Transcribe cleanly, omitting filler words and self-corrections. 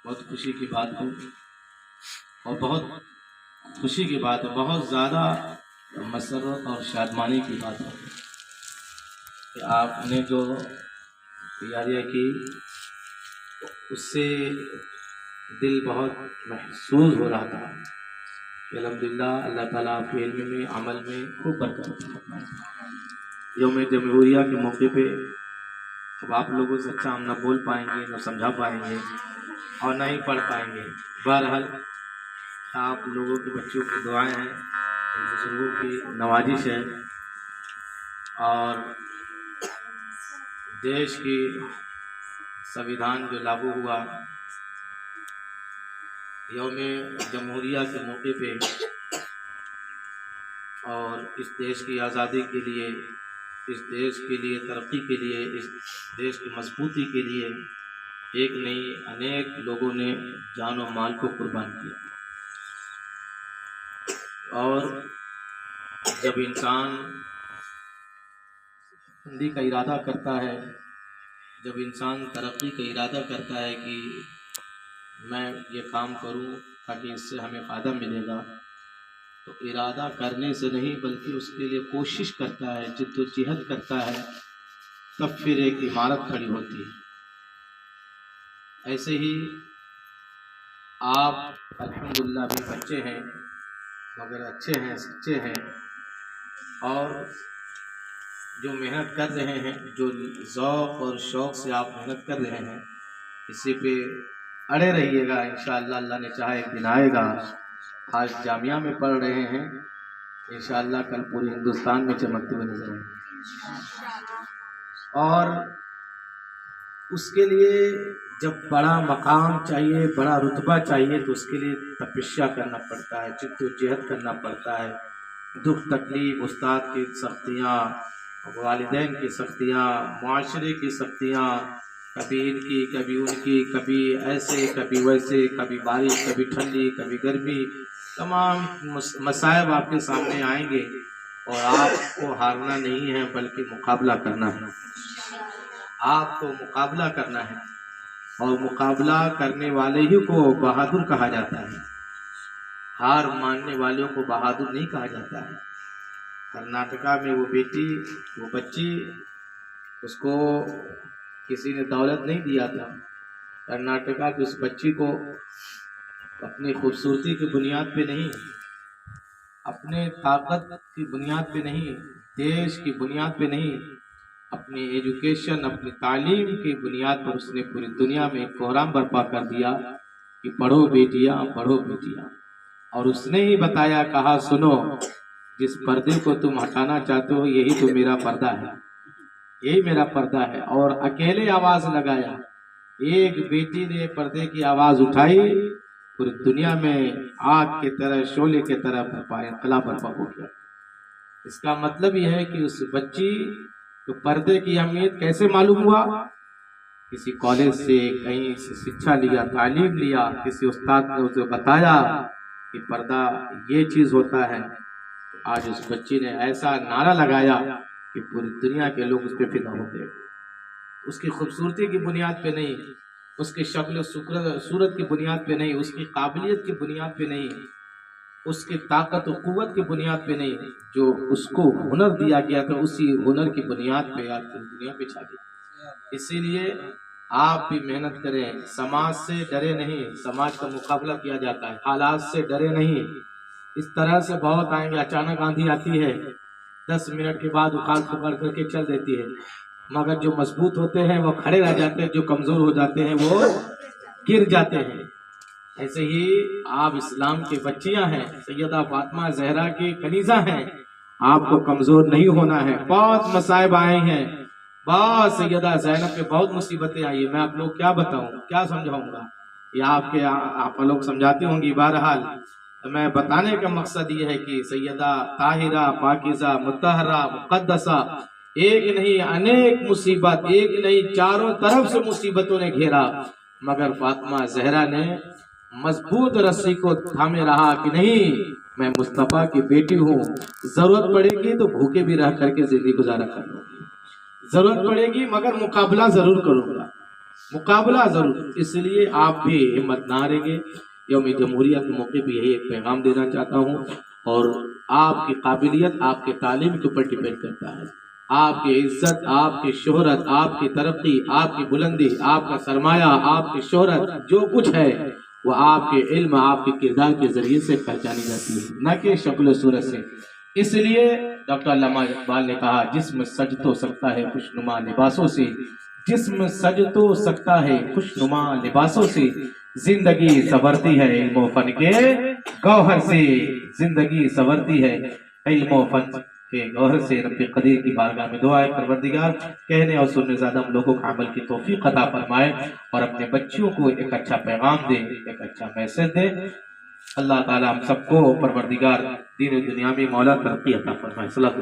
بہت خوشی کی بات ہے اور بہت خوشی کی بات ہے، بہت زیادہ مسرت اور شادمانی کی بات ہے کہ آپ نے جو تیاریاں کی اس سے دل بہت محسوس ہو رہا تھا کہ الحمدللہ اللہ تعالیٰ آپ کے علم میں عمل میں خوب برکت فرمائے۔ یوم جمہوریہ کے موقع پہ اب آپ لوگوں سے اچھا ہم نہ بول پائیں گے، نہ سمجھا پائیں گے اور نہ ہی پڑھ پائیں گے۔ بہرحال آپ لوگوں کے بچوں کی دعائیں ہیں، بزرگوں کی نوازش ہے اور دیش کی سنویدھان جو لاگو ہوا یوم جمہوریہ کے موقع پہ اور اس دیش کی آزادی کے لیے، اس دیش کے لیے ترقی کے لیے، اس دیش کی مضبوطی کے لیے ایک نہیں انیک لوگوں نے جان و مال کو قربان کیا۔ اور جب انسان بلندی کا ارادہ کرتا ہے، جب انسان ترقی کا ارادہ کرتا ہے کہ میں یہ کام کروں تاکہ اس سے ہمیں فائدہ ملے گا، تو ارادہ کرنے سے نہیں بلکہ اس کے لیے کوشش کرتا ہے، جد و جہد کرتا ہے، تب پھر ایک عمارت کھڑی ہوتی ہے۔ ایسے ہی آپ الحمدللہ بھی بچے ہیں مگر اچھے ہیں، سچے ہیں اور جو محنت کر رہے ہیں، جو ذوق اور شوق سے آپ محنت کر رہے ہیں، اسی پہ اڑے رہیے گا، انشاءاللہ اللہ نے چاہا ایک دن آئے گا۔ آج جامعہ میں پڑھ رہے ہیں، انشاءاللہ کل پورے ہندوستان میں چمکتے ہوئے نظر آئیں گے۔ اور اس کے لیے جب بڑا مقام چاہیے، بڑا رتبہ چاہیے تو اس کے لیے تپسیا کرنا پڑتا ہے، جد و جہد کرنا پڑتا ہے، دکھ تکلیف، استاد کی سختیاں، والدین کی سختیاں، معاشرے کی سختیاں، کبھی ان کی کبھی ان کی، کبھی ایسے کبھی ویسے، کبھی بارش کبھی ٹھنڈی کبھی گرمی، تمام مصائب آپ کے سامنے آئیں گے اور آپ کو ہارنا نہیں ہے بلکہ مقابلہ کرنا ہے۔ آپ کو مقابلہ کرنا ہے اور مقابلہ کرنے والے ہی کو بہادر کہا جاتا ہے، ہار ماننے والوں کو بہادر نہیں کہا جاتا ہے۔ کرناٹکا میں وہ بیٹی، وہ بچی، اس کو کسی نے دولت نہیں دیا تھا۔ کرناٹکا کی اس بچی کو اپنی خوبصورتی کی بنیاد پہ نہیں، اپنے طاقت کی بنیاد پہ نہیں، دیش کی بنیاد پہ نہیں، اپنی ایجوکیشن، اپنی تعلیم کی بنیاد پر اس نے پوری دنیا میں ایک کوہرام برپا کر دیا کہ پڑھو بیٹیاں، پڑھو بیٹیاں۔ اور اس نے ہی بتایا، کہا سنو، جس پردے کو تم ہٹانا چاہتے ہو یہی تو میرا پردہ ہے، یہی میرا پردہ ہے۔ اور اکیلے آواز لگایا، ایک بیٹی نے پردے کی آواز اٹھائی، پوری دنیا میں آگ کی طرح، شعلے کی طرح انقلاب برپا ہو گیا۔ اس کا مطلب یہ ہے کہ اس بچی تو پردے کی اہمیت کیسے معلوم ہوا؟ کسی کالج سے، کہیں سے شکشا لیا، تعلیم لیا، کسی استاد نے اسے بتایا کہ پردہ یہ چیز ہوتا ہے۔ آج اس بچی نے ایسا نعرہ لگایا کہ پوری دنیا کے لوگ اس پہ فدا ہو گئے۔ اس کی خوبصورتی کی بنیاد پہ نہیں، اس کی شکل و صورت کی بنیاد پہ نہیں، اس کی قابلیت کی بنیاد پہ نہیں، اس کی طاقت و قوت کی بنیاد پہ نہیں، جو اس کو ہنر دیا گیا تھا اسی ہنر کی بنیاد پہ آج دنیا پہ چھا گیا۔ اسی لیے آپ بھی محنت کریں، سماج سے ڈرے نہیں، سماج کا مقابلہ کیا جاتا ہے، حالات سے ڈرے نہیں۔ اس طرح سے بہت آئیں گے، اچانک آندھی آتی ہے، 10 منٹ کے بعد اکھاڑ پکڑ کر کے چل دیتی ہے، مگر جو مضبوط ہوتے ہیں وہ کھڑے رہ جاتے ہیں، جو کمزور ہو جاتے ہیں وہ گر جاتے ہیں۔ ایسے ہی آپ اسلام کی بچیاں ہیں، سیدہ فاطمہ زہرا کی کنیزہ ہیں، آپ کو کمزور نہیں ہونا ہے۔ بہت مصائب آئے ہیں، بہت سیدہ زینب پہ بہت مصیبتیں آئی ہیں، میں آپ لوگ کیا بتاؤں، کیا سمجھاؤں گا، یہ آپ لوگ سمجھاتے ہوں گی۔ بہرحال میں بتانے کا مقصد یہ ہے کہ سیدہ طاہرہ، پاکیزہ، مطہرہ، مقدسہ، ایک نہیں انیک مصیبت، ایک نہیں چاروں طرف سے مصیبتوں نے گھیرا، مگر فاطمہ زہرا نے مضبوط رسی کو تھامے رہا کہ نہیں، میں مصطفیٰ کی بیٹی ہوں، ضرورت پڑے گی تو بھوکے بھی رہ کر کے زندگی گزارا کروں گی، ضرورت پڑے گی مگر مقابلہ ضرور کروں گا۔ مقابلہ ضرور، اس لیے آپ بھی ہمت نہ ہاریں گے۔ یوم جمہوریہ کے موقع پہ یہی ایک پیغام دینا چاہتا ہوں، اور آپ کی قابلیت آپ کے تعلیم کے اوپر ڈپینڈ کرتا ہے۔ آپ کی عزت، آپ کی شہرت، آپ کی ترقی، آپ کی بلندی، آپ کا سرمایہ، آپ کی شہرت، جو کچھ ہے وہ آپ کے علم، آپ کے کردار کے ذریعے سے پہچانی جاتی ہے، نہ کہ شکل و صورت سے۔ اس لیے ڈاکٹر علامہ اقبال نے کہا، جسم سج تو سکتا ہے خوشنما لباسوں سے، جسم سج تو سکتا ہے خوشنما لباسوں سے، زندگی سنورتی ہے علم و فن کے گوہر سے، زندگی سنورتی ہے علم و فن کے گوہر سے۔ رب قدیر کی بارگاہ میں دعا ہے، پروردگار کہنے اور سننے زیادہ ہم لوگوں کو عمل کی توفیق عطا فرمائے، اور اپنے بچیوں کو ایک اچھا پیغام دے، ایک اچھا میسج دے۔ اللہ تعالی ہم سب کو پروردگار دین و دنیا میں مولا ترقی عطا فرمائے۔ صلی اللہ